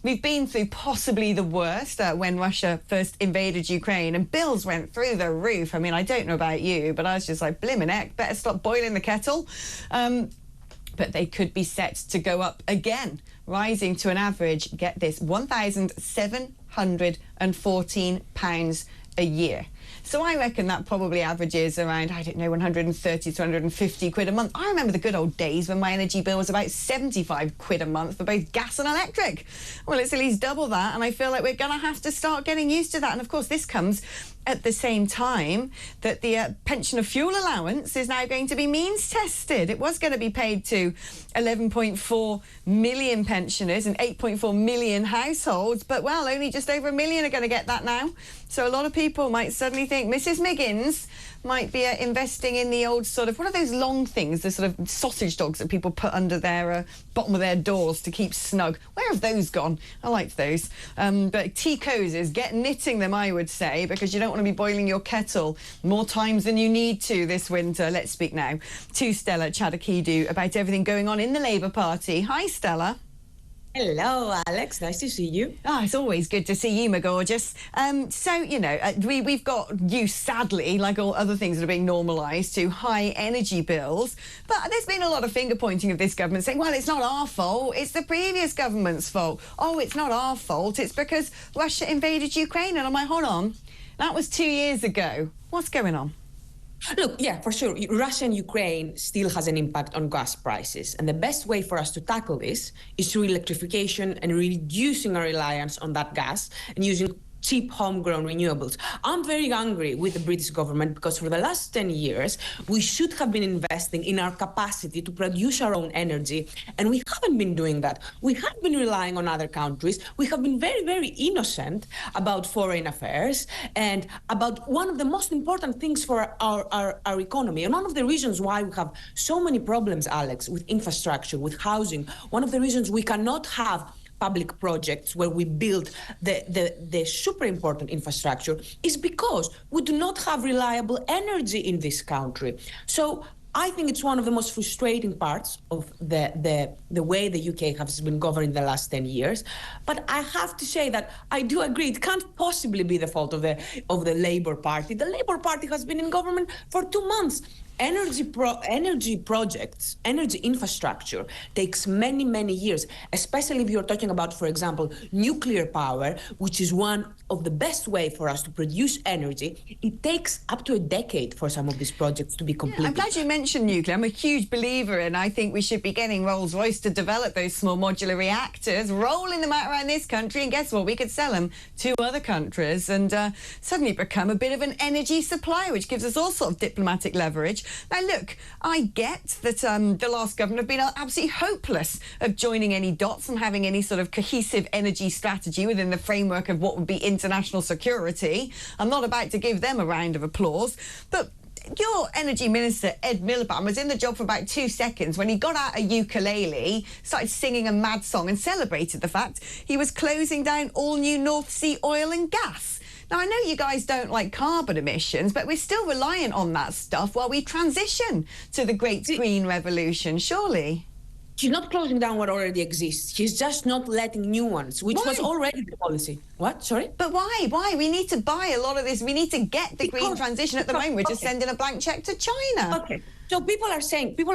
we've been through possibly the worst when Russia first invaded Ukraine, and bills went through the roof. I mean, I don't know about you, but I was just like, blimmin' heck, better stop boiling the kettle. But they could be set to go up again, rising to an average, get this, £1,714 a year. So I reckon that probably averages around, I don't know, 130 to 150 quid a month. I remember the good old days when my energy bill was about 75 quid a month for both gas and electric. Well, it's at least double that, and I feel like we're going to have to start getting used to that. And of course, this comes at the same time that the pension of fuel allowance is now going to be means tested. It was going to be paid to 11.4 million pensioners and 8.4 million households, but well, only just over 1 million are going to get that now. So a lot of people might suddenly think Mrs. Miggins might be investing in the old sort of, what are those long things, the sort of sausage dogs that people put under their bottom of their doors to keep snug. Where have those gone? I liked those. But tea cozies, get knitting them, I would say, because you don't want to be boiling your kettle more times than you need to this winter. Let's speak now to Stella Chadakidu about everything going on in the Labour Party. Hi, Stella. Hello, Alex. Nice to see you. Oh, it's always good to see you, my gorgeous. So, you know, we've got you, sadly, like all other things that are being normalised, to high energy bills. But there's been a lot of finger-pointing of this government saying, well, it's not our fault, it's the previous government's fault. Oh, it's not our fault, it's because Russia invaded Ukraine. And I'm like, hold on, that was 2 years ago. What's going on? Look, yeah, for sure. Russia and Ukraine still has an impact on gas prices. And the best way for us to tackle this is through electrification and reducing our reliance on that gas and using cheap homegrown renewables. I'm very angry with the British government because for the last 10 years, we should have been investing in our capacity to produce our own energy, and we haven't been doing that. We have been relying on other countries. We have been very, very innocent about foreign affairs and about one of the most important things for our economy. And one of the reasons why we have so many problems, Alex, with infrastructure, with housing, one of the reasons we cannot have public projects where we build the super important infrastructure is because we do not have reliable energy in this country. So I think it's one of the most frustrating parts of the way the UK has been governed the last 10 years. But I have to say that I do agree it can't possibly be the fault of the Labour Party. The Labour Party has been in government for 2 months. Energy projects, energy infrastructure takes many, many years, especially if you're talking about, for example, nuclear power, which is one of the best way for us to produce energy. It takes up to a decade for some of these projects to be completed. Yeah, I'm glad you mentioned nuclear. I'm a huge believer, and I think we should be getting Rolls-Royce to develop those small modular reactors, rolling them out around this country, and guess what? We could sell them to other countries and suddenly become a bit of an energy supplier, which gives us all sort of diplomatic leverage. Now, look, I get that the last government have been absolutely hopeless of joining any dots and having any sort of cohesive energy strategy within the framework of what would be international security. I'm not about to give them a round of applause, but your energy minister, Ed Miliband, was in the job for about 2 seconds when he got out a ukulele, started singing a mad song and celebrated the fact he was closing down all new North Sea oil and gas. Now, I know you guys don't like carbon emissions, but we're still reliant on that stuff while we transition to the great green revolution, surely. He's not closing down what already exists. He's just not letting new ones, which was already the policy. What? Sorry? But why? Why? We need to buy a lot of this. We need to get the green transition at the moment. We're just sending a blank check to China. Okay. So people are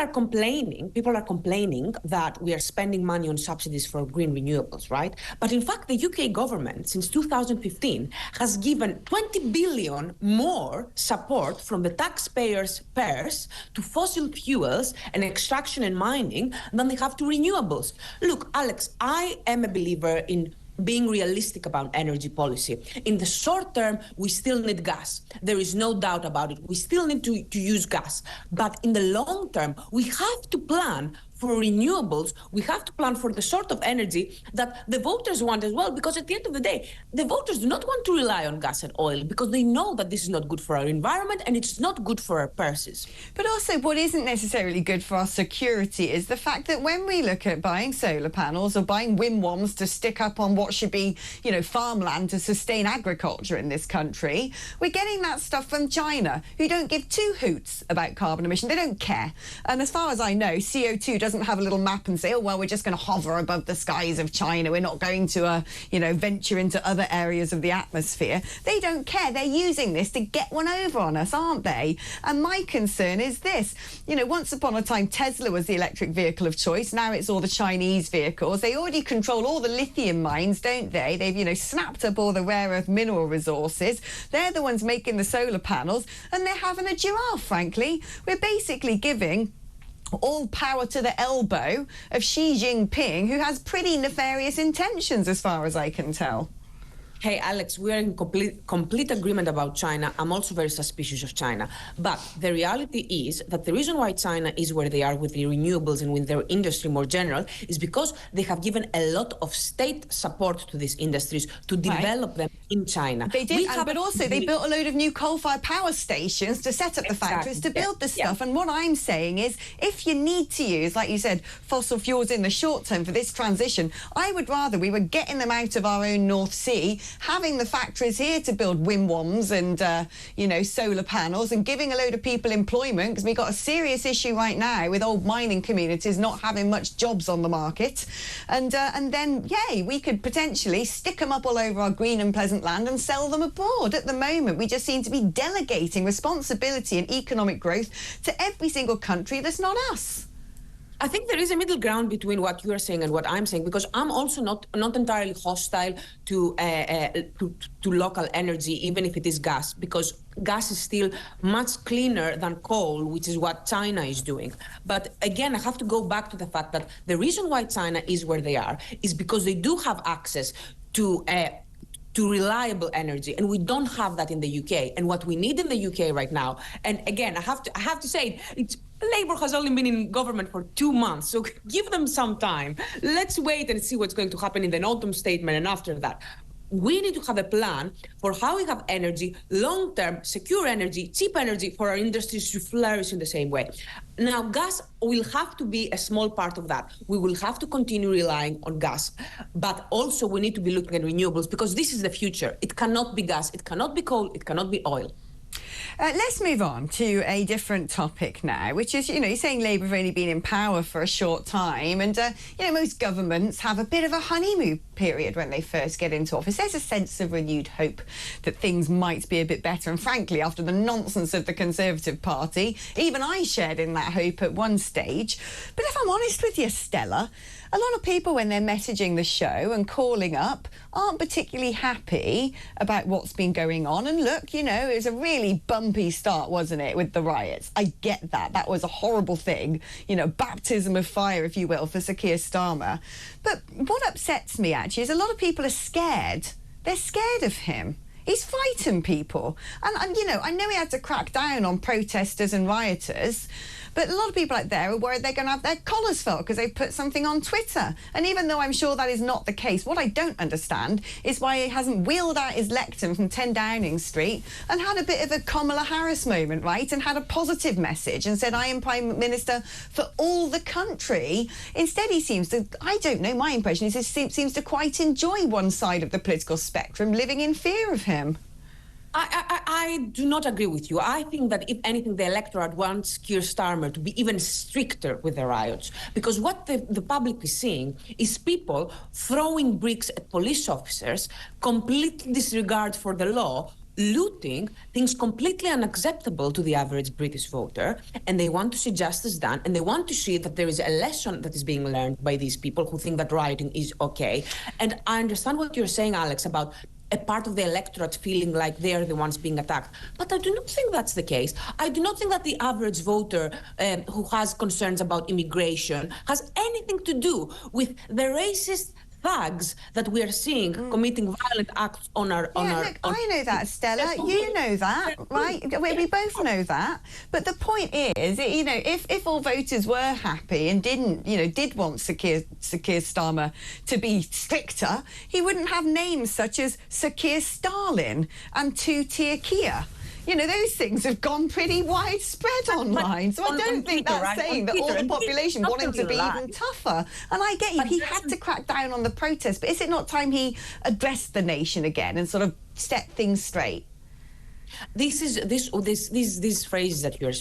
complaining that we are spending money on subsidies for green renewables, right? But in fact, the UK government, since 2015, has given 20 billion more support from the taxpayers' purse to fossil fuels and extraction and mining than they have to renewables. Look, Alex, I am a believer in being realistic about energy policy. In the short term, we still need gas. There is no doubt about it. We still need to use gas. But in the long term, we have to plan for renewables. We have to plan for the sort of energy that the voters want as well, because at the end of the day, the voters do not want to rely on gas and oil because they know that this is not good for our environment and it's not good for our purses. But also what isn't necessarily good for our security is the fact that when we look at buying solar panels or buying windwalls to stick up on what should be, you know, farmland to sustain agriculture in this country, we're getting that stuff from China, who don't give two hoots about carbon emission. They don't care. And as far as I know, CO2 doesn't have a little map and say, oh, well, we're just going to hover above the skies of China. We're not going to, venture into other areas of the atmosphere. They don't care. They're using this to get one over on us, aren't they? And my concern is this. Once upon a time, Tesla was the electric vehicle of choice. Now it's all the Chinese vehicles. They already control all the lithium mines, don't they? They've, snapped up all the rare earth mineral resources. They're the ones making the solar panels, and they're having a giraffe, frankly. We're basically giving all power to the elbow of Xi Jinping, who has pretty nefarious intentions, as far as I can tell. Hey, Alex, we are in complete agreement about China. I'm also very suspicious of China. But the reality is that the reason why China is where they are with the renewables and with their industry more general is because they have given a lot of state support to these industries to develop them in China. They did, but also they built a load of new coal-fired power stations to set up the factories to build the stuff. And what I'm saying is, if you need to use, like you said, fossil fuels in the short term for this transition, I would rather we were getting them out of our own North Sea, having the factories here to build windwalls and, solar panels, and giving a load of people employment, because we've got a serious issue right now with old mining communities not having much jobs on the market. And then, yay, we could potentially stick them up all over our green and pleasant land and sell them abroad. At the moment, we just seem to be delegating responsibility and economic growth to every single country that's not us. I think there is a middle ground between what you are saying and what I'm saying, because I'm also not entirely hostile to local energy, even if it is gas, because gas is still much cleaner than coal, which is what China is doing. But again, I have to go back to the fact that the reason why China is where they are is because they do have access to reliable energy, and we don't have that in the UK. And what we need in the UK right now, and again, I have to say, Labour has only been in government for 2 months, so give them some time. Let's wait and see what's going to happen in the autumn statement and after that. We need to have a plan for how we have energy, long-term, secure energy, cheap energy for our industries to flourish in the same way. Now, gas will have to be a small part of that. We will have to continue relying on gas, but also we need to be looking at renewables, because this is the future. It cannot be gas, it cannot be coal, it cannot be oil. Let's move on to a different topic now, which is, you're saying Labour have only been in power for a short time, and, most governments have a bit of a honeymoon period when they first get into office. There's a sense of renewed hope that things might be a bit better, and frankly, after the nonsense of the Conservative Party, even I shared in that hope at one stage. But if I'm honest with you, Stella, a lot of people, when they're messaging the show and calling up, aren't particularly happy about what's been going on. And look, it was a really bumpy start, wasn't it, with the riots? I get that. That was a horrible thing, baptism of fire, if you will, for Sir Keir Starmer. But what upsets me, actually, is a lot of people are scared. They're scared of him. He's frightened people. And I know he had to crack down on protesters and rioters, but a lot of people out there are worried they're going to have their collars felt because they put something on Twitter. And even though I'm sure that is not the case, what I don't understand is why he hasn't wheeled out his lectern from 10 Downing Street and had a bit of a Kamala Harris moment, right, and had a positive message and said, I am Prime Minister for all the country. Instead, he seems to, I don't know, my impression is he seems to quite enjoy one side of the political spectrum, living in fear of him. I do not agree with you. I think that, if anything, the electorate wants Keir Starmer to be even stricter with the riots, because what the public is seeing is people throwing bricks at police officers, complete disregard for the law, looting, things completely unacceptable to the average British voter, and they want to see justice done, and they want to see that there is a lesson that is being learned by these people who think that rioting is okay. And I understand what you're saying, Alex, about a part of the electorate feeling like they're the ones being attacked. But I do not think that's the case. I do not think that the average voter who has concerns about immigration has anything to do with the racist thugs that we are seeing committing violent acts on our... I know that, Stella. You know that, right? We both know that. But the point is, if all voters were happy and did want Sir Keir Starmer to be stricter, he wouldn't have names such as Sir Keir Stalin and Two-Tier Keir. Those things have gone pretty widespread online. So I don't think that's saying that all the population want him to be even tougher. And I get you, he had to crack down on the protest, but is it not time he addressed the nation again and sort of set things straight? These phrases that you're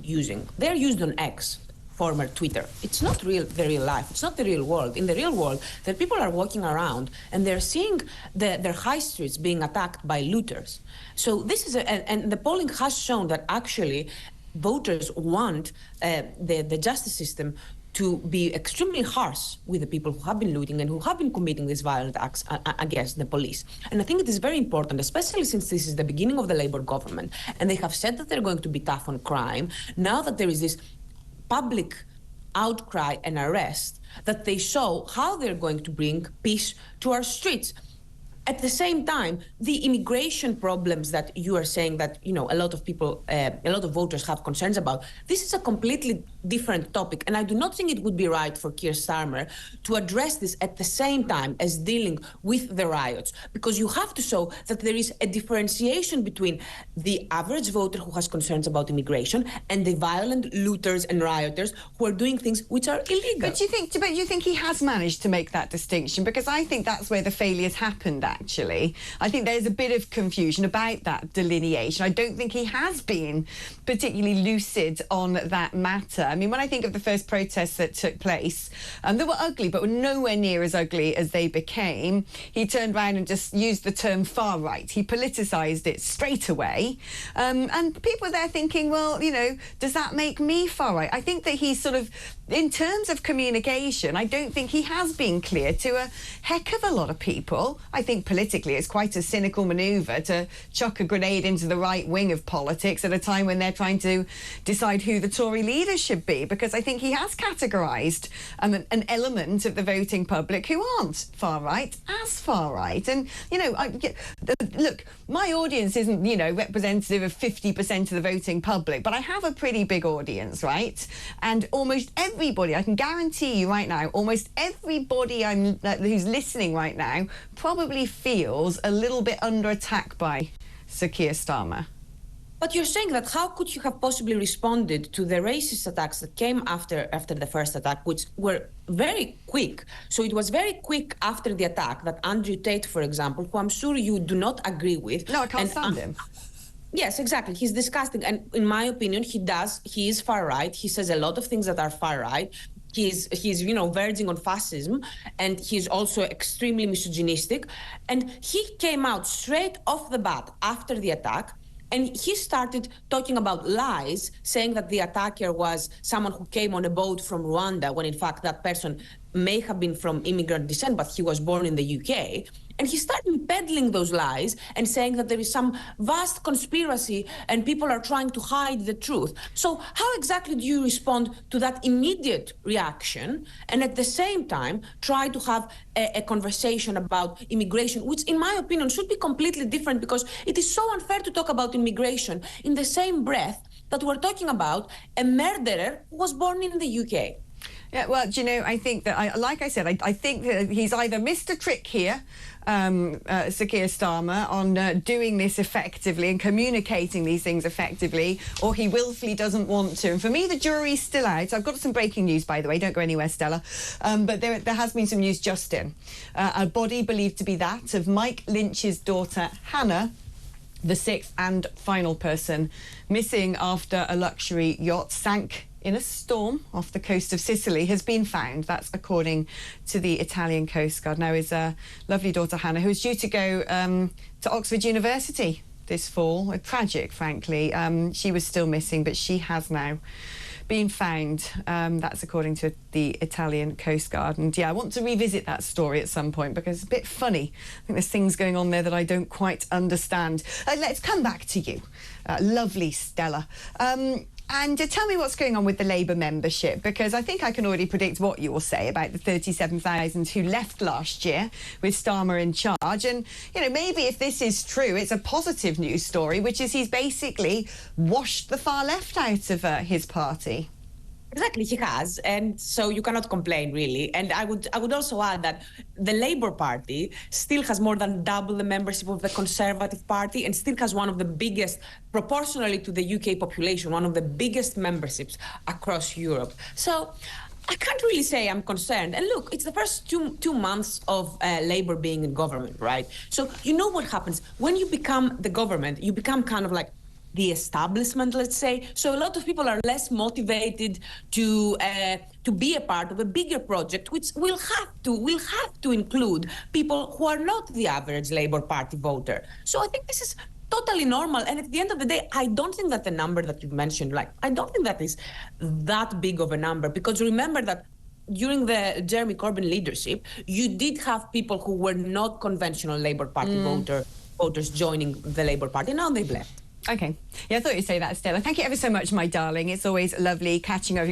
using, they're used on X former Twitter. It's not the real life. It's not the real world. In the real world, the people are walking around and they're seeing their high streets being attacked by looters. So this is, and the polling has shown that actually voters want the justice system to be extremely harsh with the people who have been looting and who have been committing these violent acts against the police. And I think it is very important, especially since this is the beginning of the Labour government, and they have said that they're going to be tough on crime. Now that there is this public outcry and arrest, that they show how they're going to bring peace to our streets. At the same time, the immigration problems that you are saying that, you know, a lot of people, a lot of voters have concerns about, this is a completely different topic. And I do not think it would be right for Keir Starmer to address this at the same time as dealing with the riots, because you have to show that there is a differentiation between the average voter who has concerns about immigration and the violent looters and rioters who are doing things which are illegal. But you think he has managed to make that distinction? Because I think that's where the failures happened, actually. I think there's a bit of confusion about that delineation. I don't think he has been particularly lucid on that matter. I mean, when I think of the first protests that took place, they were ugly, but were nowhere near as ugly as they became. He turned around and just used the term far right. He politicised it straight away. And people were there thinking, well, you know, does that make me far right? I think that he's sort of, in terms of communication, I don't think he has been clear to a heck of a lot of people. I think politically it's quite a cynical manoeuvre to chuck a grenade into the right wing of politics at a time when they're trying to decide who the Tory leader should be, because I think he has categorised an element of the voting public who aren't far right as far right. And, you know, look, my audience isn't, you know, representative of 50% of the voting public, but I have a pretty big audience, right? And almost everybody, I can guarantee you right now, almost everybody who's listening right now probably feels a little bit under attack by Sir Keir Starmer. But you're saying that how could you have possibly responded to the racist attacks that came after the first attack, which were very quick? So it was very quick after the attack that Andrew Tate, for example, who I'm sure you do not agree with. No, I can't stand him. Yes, exactly. He's disgusting. And in my opinion, he is far right. He says a lot of things that are far right. He's you know, verging on fascism, and he's also extremely misogynistic. And he came out straight off the bat after the attack, and he started talking about lies, saying that the attacker was someone who came on a boat from Rwanda, when in fact that person may have been from immigrant descent, but he was born in the UK. And he started peddling those lies and saying that there is some vast conspiracy and people are trying to hide the truth. So how exactly do you respond to that immediate reaction and at the same time try to have a conversation about immigration, which in my opinion should be completely different, because it is so unfair to talk about immigration in the same breath that we're talking about a murderer who was born in the UK? Yeah, well, do you know, I think that, like I said, I think that he's either missed a trick here, Sir Keir Starmer, on doing this effectively and communicating these things effectively, or he willfully doesn't want to. And for me, the jury's still out. I've got some breaking news, by the way. Don't go anywhere, Stella. But there has been some news just in. A body believed to be that of Mike Lynch's daughter, Hannah, the sixth and final person missing after a luxury yacht sank in a storm off the coast of Sicily, has been found. That's according to the Italian Coast Guard. Now, his lovely daughter Hannah, who was due to go to Oxford University this fall, tragic, frankly. She was still missing, but she has now been found. That's according to the Italian Coast Guard. And yeah, I want to revisit that story at some point because it's a bit funny. I think there's things going on there that I don't quite understand. Let's come back to you, lovely Stella. And tell me what's going on with the Labour membership, because I think I can already predict what you will say about the 37,000 who left last year with Starmer in charge. And, you know, maybe if this is true, it's a positive news story, which is he's basically washed the far left out of his party. Exactly, he has, and so you cannot complain, really. And I would also add that the Labour Party still has more than double the membership of the Conservative Party, and still has one of the biggest, proportionally to the UK population, one of the biggest memberships across Europe. So I can't really say I'm concerned. And look, it's the first two months of Labour being in government, right? So you know what happens when you become the government. You become kind of like the establishment, let's say. So a lot of people are less motivated to be a part of a bigger project, which will have to include people who are not the average Labour Party voter. So I think this is totally normal. And at the end of the day, I don't think that the number that you've mentioned, I don't think that is that big of a number, because remember that during the Jeremy Corbyn leadership, you did have people who were not conventional Labour Party voters joining the Labour Party. Now they've left. Okay. Yeah, I thought you'd say that, Stella. Thank you ever so much, my darling. It's always lovely catching up.